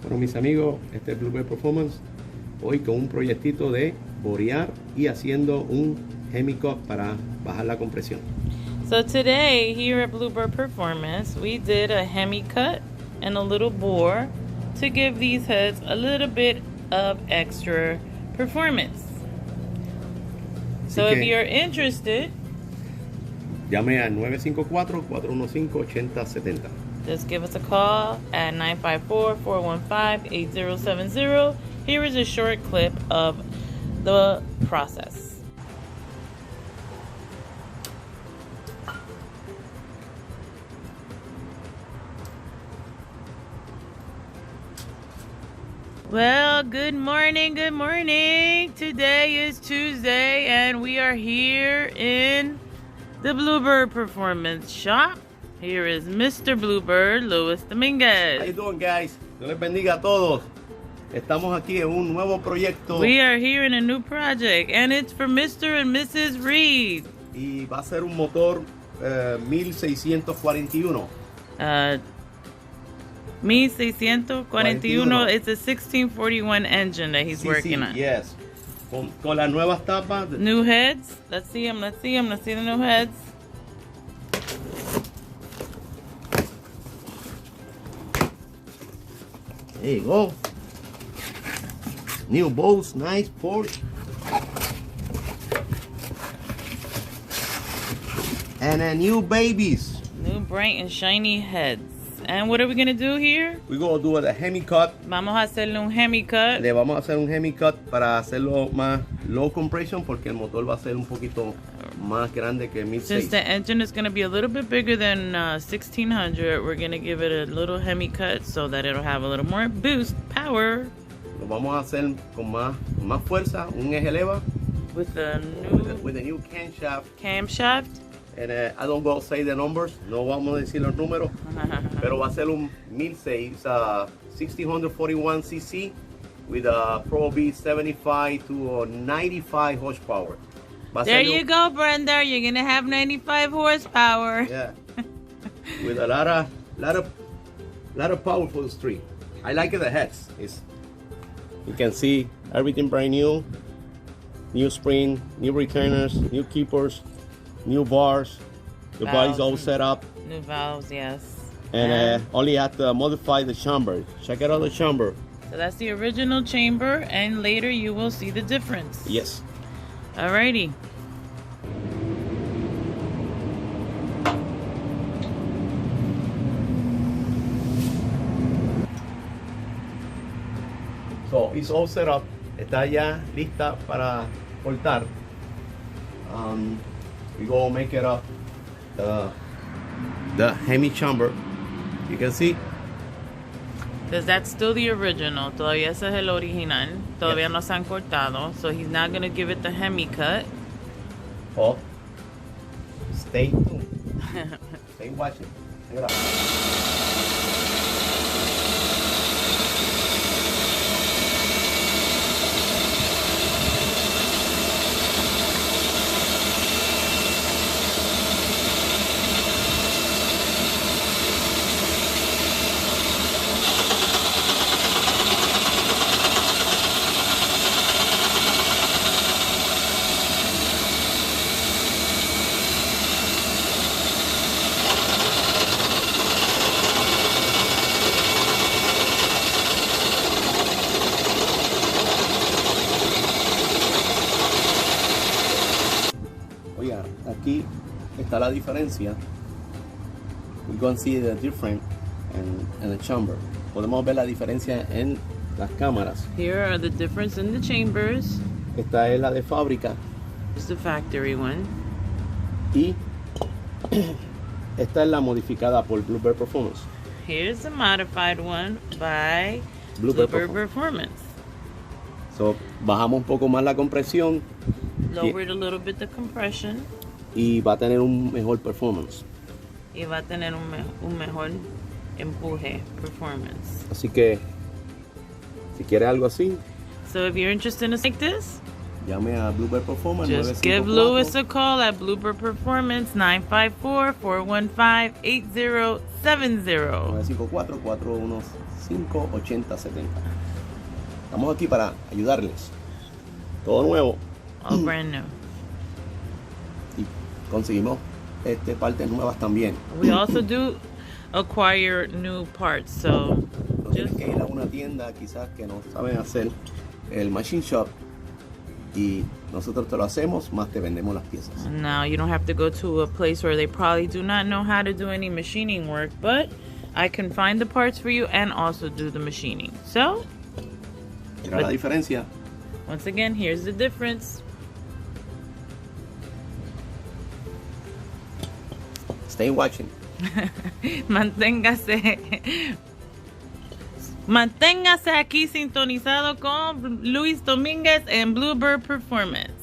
Bueno, mis amigos, este es Bluebird Performance. Hoy con un proyectito de borear y haciendo un Hemi Cut para bajar la compresión. So today here at Bluebird Performance, we did a Hemi Cut and a little bore to give these heads a little bit of extra performance. So if you're interested, llame al 954-415-8070. just give us a call at 954-415-8070. Here is a short clip of the process. Well, good morning, good morning. Today is Tuesday and we are here in the Bluebird Performance Shop. Here is Mr. Bluebird, Luis Dominguez. How you doing, guys? Dios les bendiga a todos. Estamos aquí en un nuevo proyecto. We are here in a new project and it's for Mr. and Mrs. Reed. Y va a ser un motor 1641. 1641. It's a 1641 engine that he's working on. Yes. Con las nuevas tapas. New heads. Let's see them. Let's see the new heads. There you go. New bolts, nice port. And a new babies. New bright and shiny heads. And what are we going to do here? We're going to do a Hemi Cut. Vamos a hacerle un Hemi Cut. Le vamos a hacer un Hemi Cut para hacerlo más low compression porque el motor va a ser un poquito más grande que 1600. Since the engine is going to be a little bit bigger than 1600, we're going to give it a little Hemi Cut so that it'll have a little more boost power. Lo vamos a hacer con más fuerza, un eje leva. With a new camshaft. And I don't go say the numbers, no vamos a decir los números, pero va a ser un 1641 cc with a probably 75 to 95 horsepower. There you go, Brenda. You're gonna have 95 horsepower. Yeah, with a lot of power for the street. I like the heads. You can see everything brand new, new spring, new returners, new keepers. New bars, the body's all set up. New valves, yes. And only have to modify the chamber. Check out the chamber. So that's the original chamber, and later you will see the difference. Yes. Alrighty. So it's all set up. Está ya lista para cortar. We go make it up the Hemi chamber. You can see. Because that's still the original. Todavía ese es el original. Todavía no se han cortado. So he's not going to give it the Hemi Cut. Oh, stay tuned. Stay watching. Check it out. Oiga, aquí está la diferencia. We can see the difference in the chamber. Podemos ver la diferencia en las cámaras. Here are the difference in the chambers. Esta es la de fábrica. It's the factory one. Y esta es la modificada por Bluebird Performance. Here's the modified one by Bluebird Performance. So, bajamos un poco más la compresión. Lowered a little bit the compression. Y va a tener un mejor performance. Y va a tener un mejor empuje performance. Así que, si quiere algo así. So if you're interested in like this, llame a Bluebird Performance. Just give Louis a call at Bluebird Performance 954-415-8070. 954-415-8070. Estamos aquí para ayudarles. Todo nuevo. All brand new. Y conseguimos partes nuevas también. We also do acquire new parts, so No tienes que ir a una tienda quizás que no saben hacer el machine shop y nosotros te lo hacemos, más te vendemos las piezas. now you don't have to go to a place where they probably do not know how to do any machining work, but I can find the parts for you and also do the machining. So, Mira la diferencia. once again, here's the difference. Stay watching. Manténgase aquí sintonizado con Luis Domínguez en Bluebird Performance.